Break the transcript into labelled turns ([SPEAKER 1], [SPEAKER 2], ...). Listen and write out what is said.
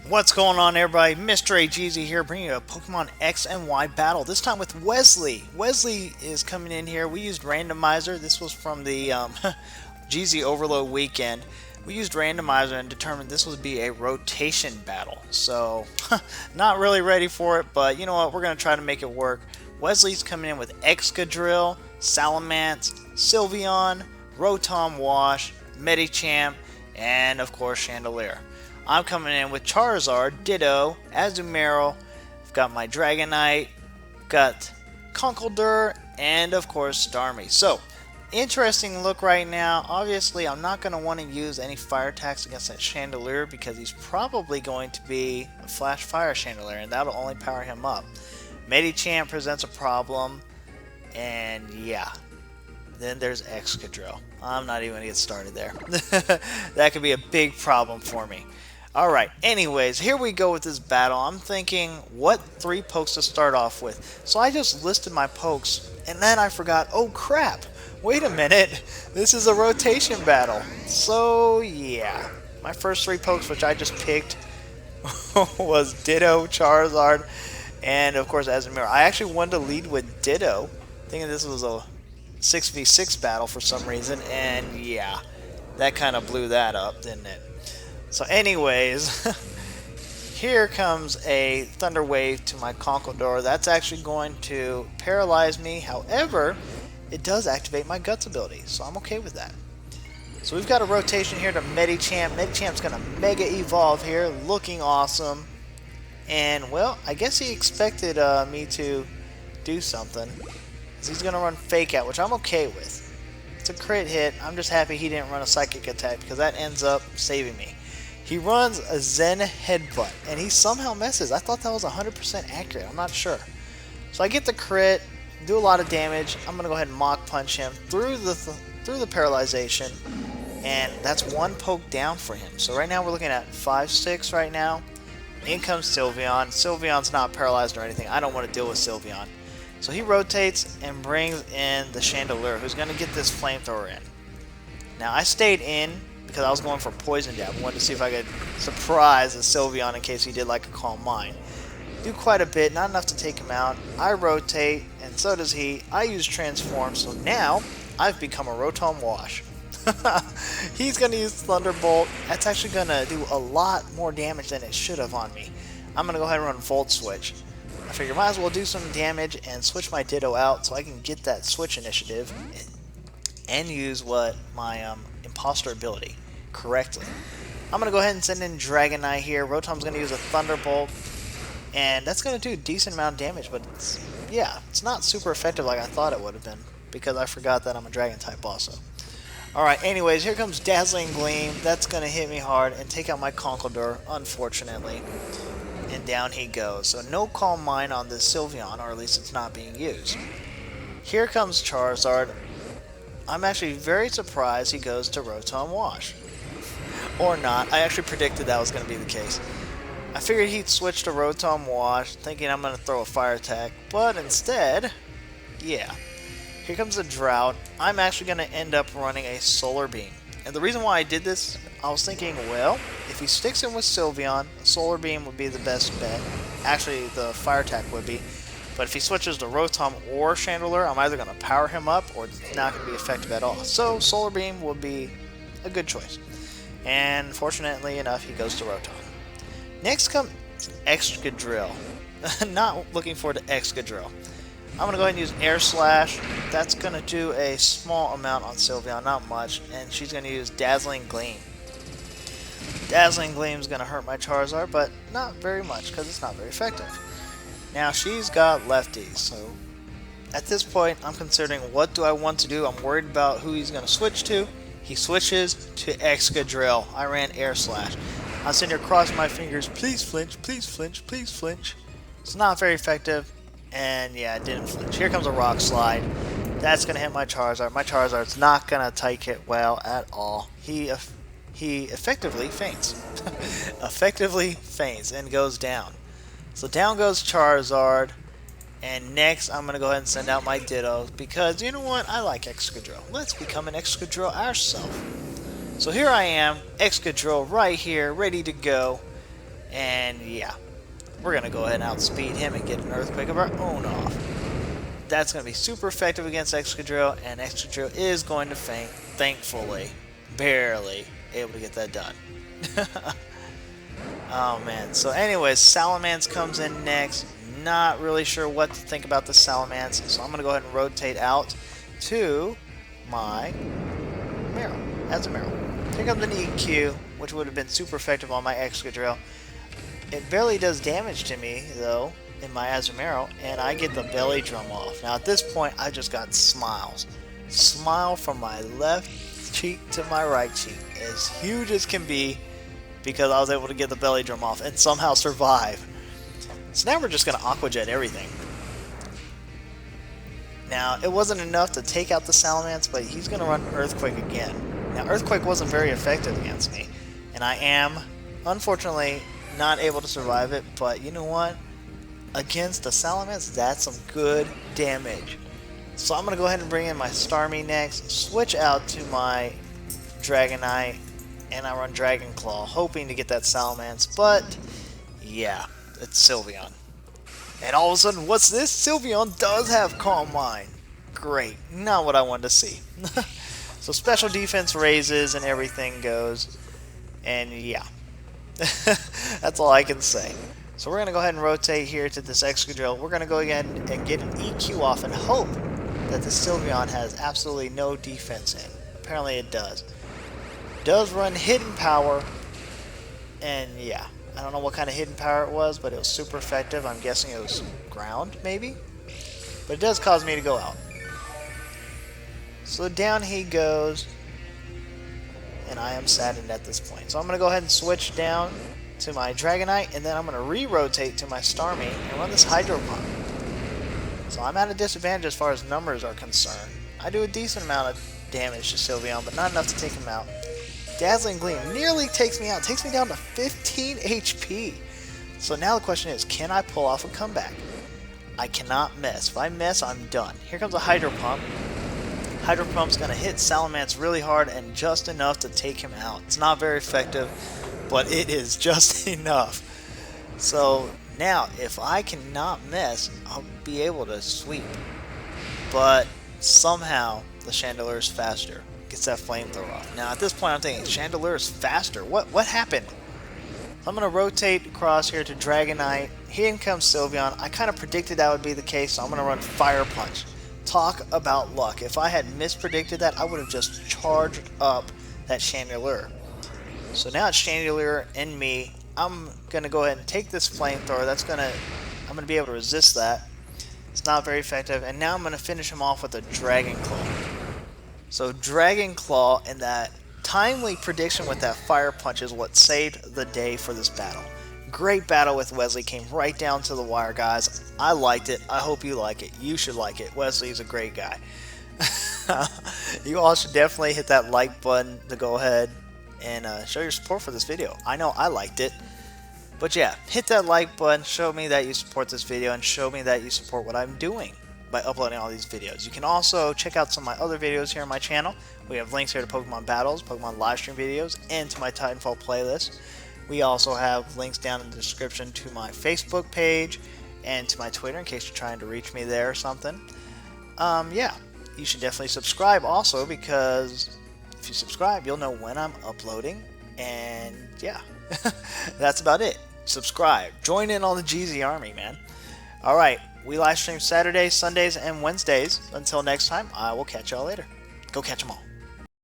[SPEAKER 1] What's going on, everybody? MrAGeezie here, bringing you a Pokemon X and Y battle. This time with Wesley. Wesley is coming in here. We used randomizer. This was from the Jeezy Overload weekend. We used randomizer and determined this would be a rotation battle. So, not really ready for it, but you know what? We're going to try to make it work. Wesley's coming in with Excadrill, Salamence, Sylveon, Rotom Wash, Medicham, and of course Chandelier. I'm coming in with Charizard, Ditto, Azumarill, I've got my Dragonite, got Conkeldurr, and of course Starmie. So, interesting look right now. Obviously, I'm not going to want to use any fire attacks against that Chandelier because he's probably going to be a Flash Fire Chandelier, and that'll only power him up. Medicham presents a problem, and yeah. Then there's Excadrill. I'm not even going to get started there. That could be a big problem for me. Alright, anyways, here we go with this battle. I'm thinking, what 3 pokes to start off with? So I just listed my pokes, and then I forgot, oh crap, wait a minute, this is a rotation battle. So yeah, my first 3 pokes, which I just picked, was Ditto, Charizard, and of course Azumarill. I actually wanted to lead with Ditto, thinking this was a 6v6 battle for some reason, and yeah, that kind of blew that up, didn't it? So anyways, here comes a Thunder Wave to my Conkeldurr. That's actually going to paralyze me. However, it does activate my Guts ability, so I'm okay with that. So we've got a rotation here to Medicham. Medicham's going to Mega Evolve here, looking awesome. And, well, I guess he expected me to do something. He's going to run Fake Out, which I'm okay with. It's a crit hit. I'm just happy he didn't run a Psychic Attack because that ends up saving me. He runs a Zen Headbutt, and he somehow misses. I thought that was 100% accurate. I'm not sure. So I get the crit, do a lot of damage. I'm going to go ahead and Mach Punch him through the paralyzation, and that's 1 poke down for him. So right now we're looking at 5-6 right now. In comes Sylveon. Sylveon's not paralyzed or anything. I don't want to deal with Sylveon. So he rotates and brings in the Chandelier, who's going to get this Flamethrower in. Now I stayed in because I was going for Poison Jab. I wanted to see if I could surprise a Sylveon in case he did like a Calm Mind. Do quite a bit, not enough to take him out. I rotate, and so does he. I use Transform, so now I've become a Rotom Wash. He's going to use Thunderbolt. That's actually going to do a lot more damage than it should have on me. I'm going to go ahead and run Volt Switch. I figure might as well do some damage and switch my Ditto out so I can get that Switch initiative and use what my Imposter ability correctly. I'm going to go ahead and send in Dragonite here. Rotom's going to use a Thunderbolt, and that's going to do a decent amount of damage, but it's not super effective like I thought it would have been because I forgot that I'm a Dragon type also. Alright, anyways, here comes Dazzling Gleam. That's going to hit me hard and take out my Conkeldurr, unfortunately. And down he goes. So no Calm Mind on this Sylveon, or at least it's not being used. Here comes Charizard. I'm actually very surprised he goes to Rotom Wash. Or not. I actually predicted that was going to be the case. I figured he'd switch to Rotom Wash, thinking I'm going to throw a Fire Attack. But instead, yeah. Here comes a Drought. I'm actually going to end up running a Solar Beam. And the reason why I did this, I was thinking, well, if he sticks in with Sylveon, Solar Beam would be the best bet. Actually, the Fire Attack would be. But if he switches to Rotom or Chandelier, I'm either going to power him up or it's not going to be effective at all. So Solar Beam would be a good choice. And fortunately enough, he goes to Rotom. Next comes Excadrill. Not looking forward to Excadrill. I'm going to go ahead and use Air Slash. That's going to do a small amount on Sylveon, not much. And she's going to use Dazzling Gleam. Dazzling Gleam is going to hurt my Charizard, but not very much because it's not very effective. Now she's got lefties, so at this point I'm considering what do I want to do. I'm worried about who he's going to switch to. He switches to Excadrill. I ran Air Slash. I'm sitting here crossing my fingers. Please flinch, please flinch, please flinch. It's not very effective. And yeah, it didn't flinch. Here comes a Rock Slide. That's going to hit my Charizard. My Charizard's not going to take it well at all. He effectively faints. Effectively faints and goes down. So down goes Charizard. And next, I'm going to go ahead and send out my Ditto. Because, you know what? I like Excadrill. Let's become an Excadrill ourselves. So here I am, Excadrill right here, ready to go. And yeah, we're going to go ahead and outspeed him and get an Earthquake of our own off. That's going to be super effective against Excadrill, and Excadrill is going to faint, thankfully. Barely able to get that done. Oh man, so anyways, Salamence comes in next. Not really sure what to think about the Salamence, so I'm going to go ahead and rotate out to my Marill, as a Marill. Here comes an EQ, which would have been super effective on my Excadrill. It barely does damage to me, though, in my Azumarill, and I get the belly drum off. Now, at this point, I just got smiles. Smile from my left cheek to my right cheek, as huge as can be, because I was able to get the belly drum off and somehow survive. So now we're just going to Aqua Jet everything. Now, it wasn't enough to take out the Salamence, but he's going to run Earthquake again. Now, Earthquake wasn't very effective against me, and I am, unfortunately, not able to survive it, but you know what? Against the Salamence, that's some good damage. So I'm going to go ahead and bring in my Starmie next, switch out to my Dragonite, and I run Dragon Claw, hoping to get that Salamence, but yeah, it's Sylveon. And all of a sudden, what's this? Sylveon does have Calm Mind. Great, not what I wanted to see. So special defense raises and everything goes, and yeah. That's all I can say. So we're going to go ahead and rotate here to this Excadrill. We're going to go again and get an EQ off and hope that the Sylveon has absolutely no defense in. Apparently it does. Does run Hidden Power, and yeah, I don't know what kind of Hidden Power it was, but it was super effective. I'm guessing it was Ground, maybe? But it does cause me to go out. So down he goes, and I am saddened at this point. So I'm going to go ahead and switch down to my Dragonite, and then I'm going to re-rotate to my Starmie and run this Hydro Pump. So I'm at a disadvantage as far as numbers are concerned. I do a decent amount of damage to Sylveon, but not enough to take him out. Dazzling Gleam nearly takes me out, takes me down to 15 HP. So now the question is, can I pull off a comeback? I cannot miss. If I miss, I'm done. Here comes a Hydro Pump. Hydro Pump's going to hit Salamence really hard and just enough to take him out. It's not very effective, but it is just enough. So now, if I cannot miss, I'll be able to sweep. But somehow, the Chandelure is faster. Gets that Flamethrower off. Now, at this point, I'm thinking, Chandelure is faster. What happened? So I'm going to rotate across here to Dragonite. Here comes Sylveon. I kind of predicted that would be the case, so I'm going to run Fire Punch. Talk about luck. If I had mispredicted that, I would have just charged up that Chandelure. So now it's Chandelure and me. I'm going to go ahead and take this Flamethrower. I'm going to be able to resist that. It's not very effective. And now I'm going to finish him off with a Dragon Claw. So Dragon Claw and that timely prediction with that Fire Punch is what saved the day for this battle. Great battle with Wesley. Came right down to the wire, guys. I liked it. I hope you like it. You should like it. Wesley is a great guy. You all should definitely hit that like button to go ahead and show your support for this video. I know I liked it. But yeah, hit that like button. Show me that you support this video and show me that you support what I'm doing by uploading all these videos. You can also check out some of my other videos here on my channel. We have links here to Pokemon battles, Pokemon live stream videos, and to my Titanfall playlist. We also have links down in the description to my Facebook page and to my Twitter in case you're trying to reach me there or something. Yeah, you should definitely subscribe also, because if you subscribe, you'll know when I'm uploading. And yeah, that's about it. Subscribe. Join in on the Jeezy army, man. Alright, we live stream Saturdays, Sundays, and Wednesdays. Until next time, I will catch y'all later. Go catch them all.